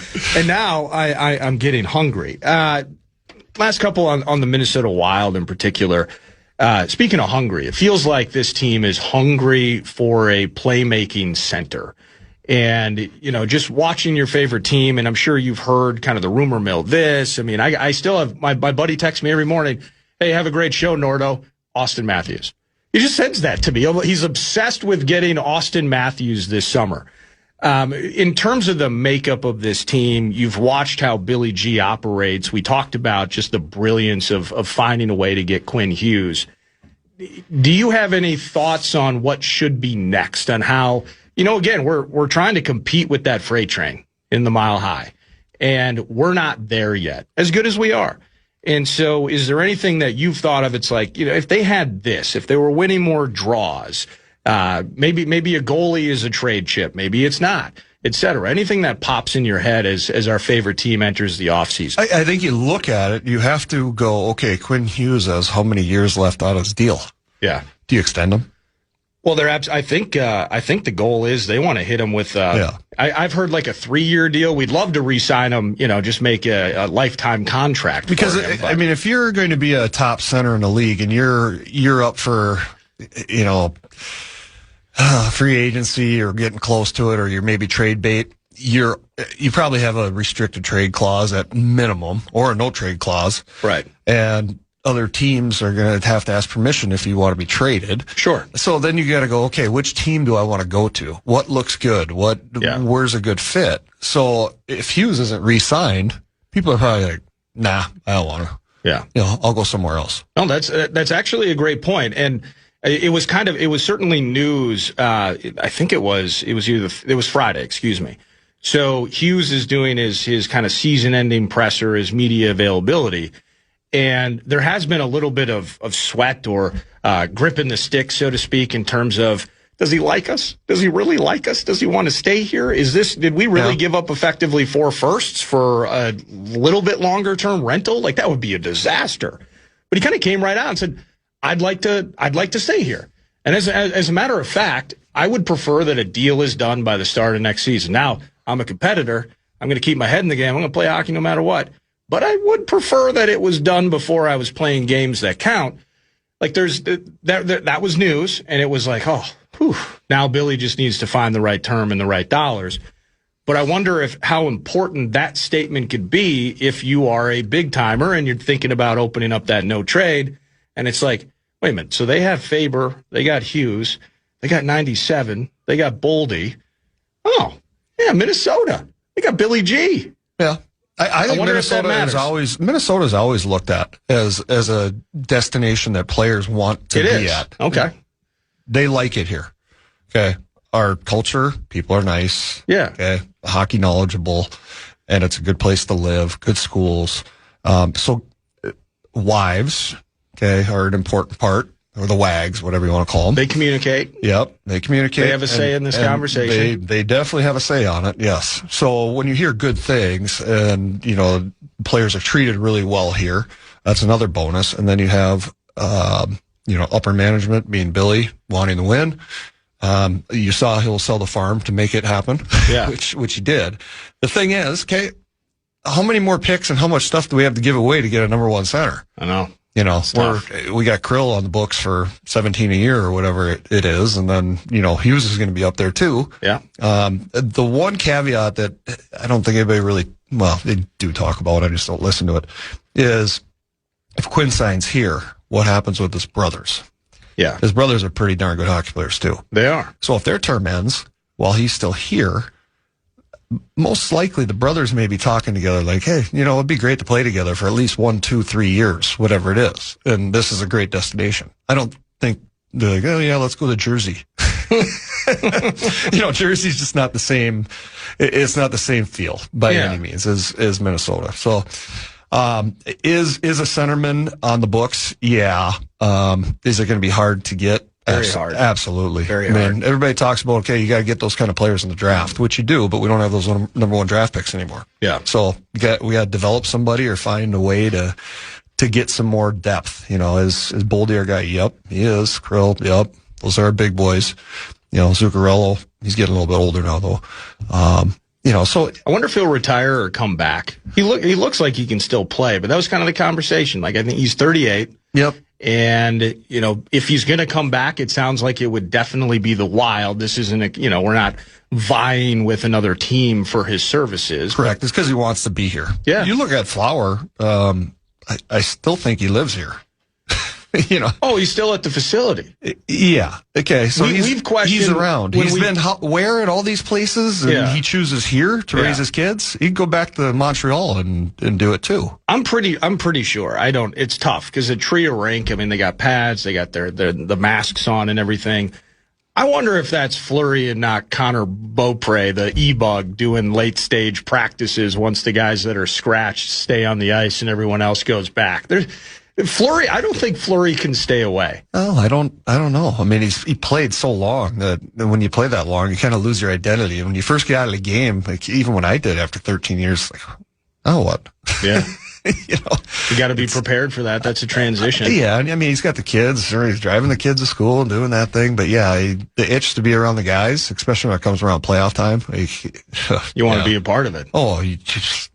I'm getting hungry. Last couple on the Minnesota Wild in particular. Speaking of hungry, it feels like this team is hungry for a playmaking center. And, just watching your favorite team, and I'm sure you've heard kind of the rumor mill this. I still have my buddy texts me every morning, hey, have a great show, Nordo. Austin Matthews. He just sends that to me. He's obsessed with getting Austin Matthews this summer. In terms of the makeup of this team, you've watched how Billy G operates. We talked about just the brilliance of finding a way to get Quinn Hughes. Do you have any thoughts on what should be next, on how, again, we're trying to compete with that freight train in the Mile High, and we're not there yet, as good as we are. And so is there anything that you've thought of? It's like, if they had this, if they were winning more draws, maybe a goalie is a trade chip, maybe it's not, et cetera. Anything that pops in your head as our favorite team enters the offseason? I think you look at it, you have to go, okay, Quinn Hughes has how many years left on his deal? Yeah. Do you extend him? Well, I think the goal is they want to hit him with. I've heard like a 3-year deal. We'd love to re-sign him. Just make a lifetime contract. Because if you're going to be a top center in the league and you're up for, free agency or getting close to it, or you're maybe trade bait, you probably have a restricted trade clause at minimum, or a no trade clause. Right. And other teams are going to have to ask permission if you want to be traded. Sure. So then you got to go, okay, which team do I want to go to? What looks good? Where's a good fit? So if Hughes isn't re-signed, people are probably like, nah, I don't want to. Yeah. I'll go somewhere else. No, that's actually a great point. And it was certainly news. I think it was Friday, excuse me. So Hughes is doing his kind of season ending presser, his media availability. And there has been a little bit of sweat or gripping the stick, so to speak, in terms of, does he like us? Does he really like us? Does he want to stay here? Did we really give up effectively 4 firsts for a little bit longer term rental? Like, that would be a disaster. But he kind of came right out and said, I'd like to stay here. And as a matter of fact, I would prefer that a deal is done by the start of next season. Now, I'm a competitor. I'm going to keep my head in the game. I'm going to play hockey no matter what. But I would prefer that it was done before I was playing games that count. Like, that was news, and it was like, oh, whew, now Billy just needs to find the right term and the right dollars. But I wonder how important that statement could be if you are a big timer and you're thinking about opening up that no trade, and it's like, wait a minute, so they have Faber, they got Hughes, they got 97, they got Boldy. Oh, yeah, Minnesota, they got Billy G. Yeah. I think Minnesota's always looked at as a destination that players want to be at. Okay. They like it here. Okay. Our culture, people are nice. Yeah. Okay. Hockey knowledgeable, and it's a good place to live, good schools. So wives, okay, are an important part, or the wags, whatever you want to call them. They communicate. Yep, they communicate. They have a say in this conversation. They definitely have a say on it, yes. So when you hear good things and, players are treated really well here, that's another bonus. And then you have, upper management, being Billy, wanting to win. You saw he'll sell the farm to make it happen, yeah. which he did. The thing is, okay, how many more picks and how much stuff do we have to give away to get a number 1 center? I know. We got Krill on the books for 17 a year or whatever it is. And then, Hughes is going to be up there too. Yeah. The one caveat that I don't think anybody they do talk about, I just don't listen to it, is if Quinn signs here, what happens with his brothers? Yeah. His brothers are pretty darn good hockey players too. They are. So if their term ends while he's still here, most likely the brothers may be talking together like, hey, it'd be great to play together for at least 1, 2, 3 years, whatever it is. And this is a great destination. I don't think they're like, oh yeah, let's go to Jersey. Jersey's just not the same. It's not the same feel by any means as Minnesota. So, is a centerman on the books? Yeah. Is it going to be hard to get? Very hard. Absolutely. Very hard. Everybody talks about, okay, you got to get those kind of players in the draft, which you do, but we don't have those number 1 draft picks anymore. Yeah. So we got to develop somebody or find a way to get some more depth. Is Boldy our guy? Yep, he is. Krill, yep. Those are our big boys. Zuccarello, he's getting a little bit older now though. So I wonder if he'll retire or come back. He looks like he can still play, but that was kind of the conversation. Like, I think he's 38. Yep. And, if he's going to come back, it sounds like it would definitely be the Wild. This isn't we're not vying with another team for his services. Correct. It's because he wants to be here. Yeah. You look at Flower, I still think he lives here. Oh, he's still at the facility. Yeah. Okay. So we've questioned. He's around. He's been where at all these places, and he chooses here to raise his kids. He'd go back to Montreal and do it too. I'm pretty sure. It's tough because at Tria Rink, they got pads, they got the masks on and everything. I wonder if that's Fleury and not Connor Beaupre, the E-Bug, doing late stage practices once the guys that are scratched stay on the ice and everyone else goes back. Fleury, I don't think Fleury can stay away. Oh, I don't know. He played so long that when you play that long, you kind of lose your identity. And when you first get out of the game, like even when I did after 13 years, like, oh, what? Yeah. You got to be prepared for that. That's a transition. Yeah. He's got the kids, or he's driving the kids to school and doing that thing. But yeah, the itch to be around the guys, especially when it comes around playoff time. You want to be a part of it. Oh, you're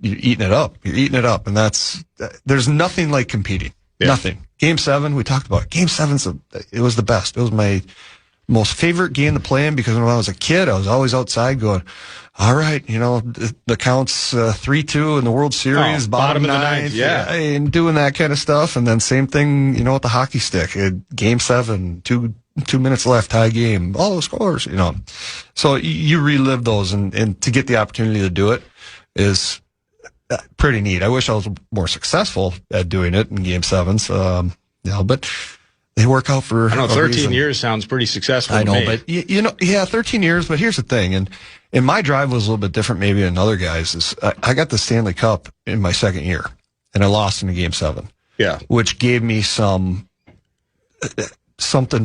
eating it up. You're eating it up. And there's nothing like competing. Yeah. Nothing. Game 7, we talked about it. Game 7, it was the best. It was my most favorite game to play in, because when I was a kid, I was always outside going, all right, the count's 3-2 in the World Series, bottom of the ninth, and doing that kind of stuff. And then same thing, with the hockey stick. Game 7, 2 minutes left, tie game, all those scores, So you relive those, and to get the opportunity to do it is pretty neat. I wish I was more successful at doing it in Game 7s, but they work out for. I know 13 years sounds pretty successful. I know, to me. but 13 years. But here's the thing, and my drive was a little bit different maybe than other guys. Is I got the Stanley Cup in my second year, and I lost in a Game 7. Yeah, which gave me something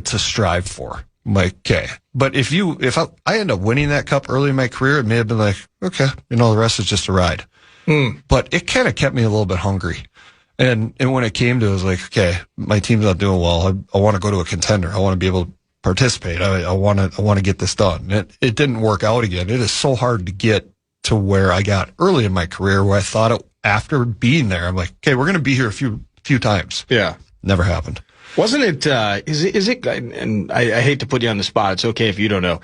to strive for. I'm like, okay, but if I end up winning that cup early in my career, it may have been like, okay, the rest is just a ride. But it kind of kept me a little bit hungry. And when it came to it, was like, okay, my team's not doing well. I want to go to a contender. I want to be able to participate. I want to get this done. It didn't work out again. It is so hard to get to where I got early in my career, where I thought after being there, I'm like, okay, we're going to be here a few times. Yeah. Never happened. Wasn't it, is it, and I hate to put you on the spot. It's okay if you don't know.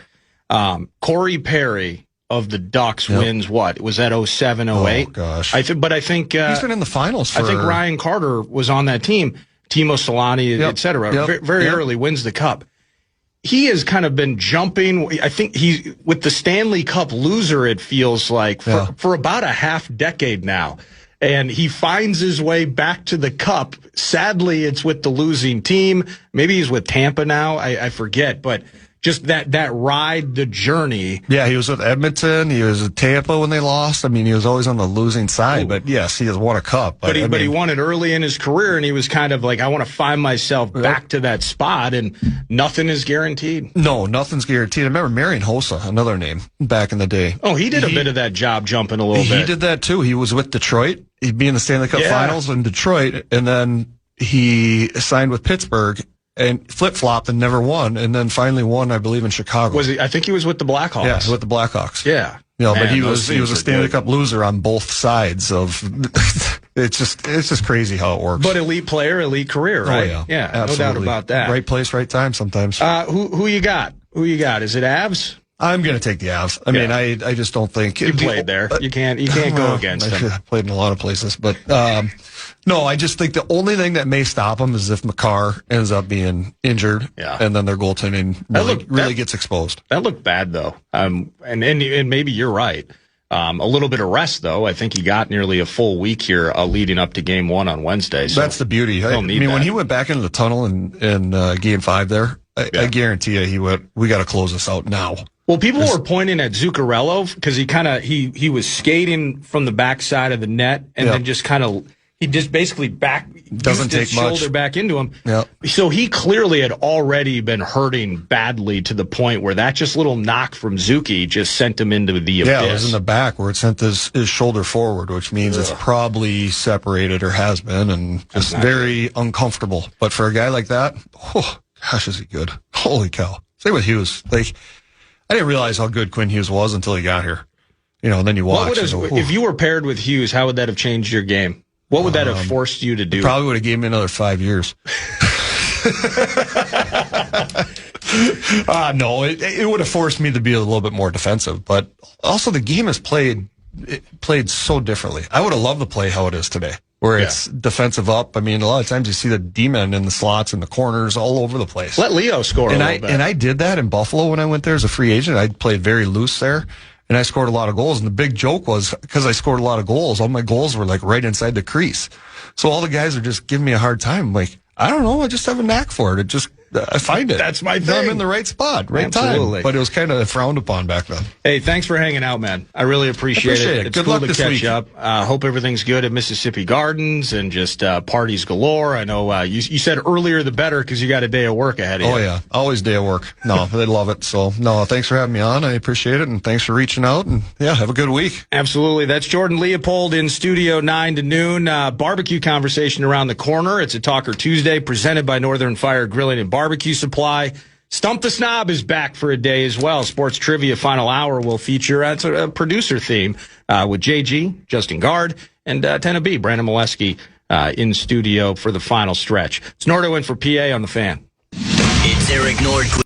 Corey Perry of the Ducks wins what? Was that 07, 08? Oh, gosh. I think he's been in the finals I think Ryan Carter was on that team, Timo Solani, et cetera. Very early wins the cup. He has kind of been jumping. I think he's with the Stanley Cup loser, it feels like, for about a half decade now. And he finds his way back to the cup. Sadly, it's with the losing team. Maybe he's with Tampa now. I forget, but just that ride, the journey. Yeah, he was with Edmonton. He was with Tampa when they lost. I mean, he was always on the losing side. But yes, he has won a cup. But he won it early in his career, and he was kind of like, I want to find myself back to that spot, and nothing is guaranteed. No, nothing's guaranteed. I remember Marian Hossa, another name, back in the day. Oh, he did a bit of that job jumping a little bit. He did that too. He was with Detroit. He'd be in the Stanley Cup Finals in Detroit, and then he signed with Pittsburgh and flip-flopped and never won, and then finally won, I believe, in Chicago. Was he? I think he was with the Blackhawks. Yeah, with the Blackhawks. Yeah. But he was a Stanley Cup loser on both sides of. It's just crazy how it works. But elite player, elite career, right? Oh, yeah, absolutely. No doubt about that. Right place, right time. Sometimes. Who you got? Is it Avs? I'm going to take the Avs. I mean, I just don't think you played there. You can't go against them. I played in a lot of places, but no, I just think the only thing that may stop them is if Makar ends up being injured, and then their goaltending really gets exposed. That looked bad though, and maybe you're right. A little bit of rest though. I think he got nearly a full week here leading up to Game 1 on Wednesday. So that's the beauty. I mean, when he went back into the tunnel in Game 5 there, I guarantee you he went, we got to close this out now. Well, people were pointing at Zuccarello because he was skating from the backside of the net and then he just basically doesn't take his shoulder much back into him. Yep. So he clearly had already been hurting badly to the point where that just little knock from Zuki just sent him into the abyss. Yeah, it was in the back where it sent his shoulder forward, which means it's probably separated or has been, and just very uncomfortable. But for a guy like that, gosh, is he good? Holy cow. Same with Hughes. I didn't realize how good Quinn Hughes was until he got here. And then you watch. If you were paired with Hughes, how would that have changed your game? What would that have forced you to do? Probably would have given me another 5 years. No, it would have forced me to be a little bit more defensive. But also the game is played so differently. I would have loved to play how it is today, where it's defensive up. I mean, a lot of times you see the D-men in the slots and the corners all over the place. Let Leo score a little bit. And I did that in Buffalo when I went there as a free agent. I played very loose there. And I scored a lot of goals. And the big joke was, because I scored a lot of goals, all my goals were right inside the crease. So all the guys are just giving me a hard time. I'm like, I don't know. I just have a knack for it. I find it. That's my thing. I'm in the right spot, right time. But it was kind of frowned upon back then. Hey, thanks for hanging out, man. I really appreciate it. It's good cool luck to this catch week. up. Hope everything's good at Mississippi Gardens and just parties galore. I know you said earlier the better because you got a day of work ahead of you. Oh, yeah. Always day of work. No, they love it. So, no, thanks for having me on. I appreciate it. And thanks for reaching out. And, have a good week. Absolutely. That's Jordan Leopold in studio 9 to noon. Barbecue conversation around the corner. It's a Talker Tuesday presented by Northern Fire Grilling and Barbecue Supply. Stump the Snob is back for a day as well. Sports Trivia Final Hour will feature a producer theme with JG, Justin Guard, and Tenna B, Brandon Molesky in studio for the final stretch. It's Nordo in for PA on the Fan. It's Eric Nord.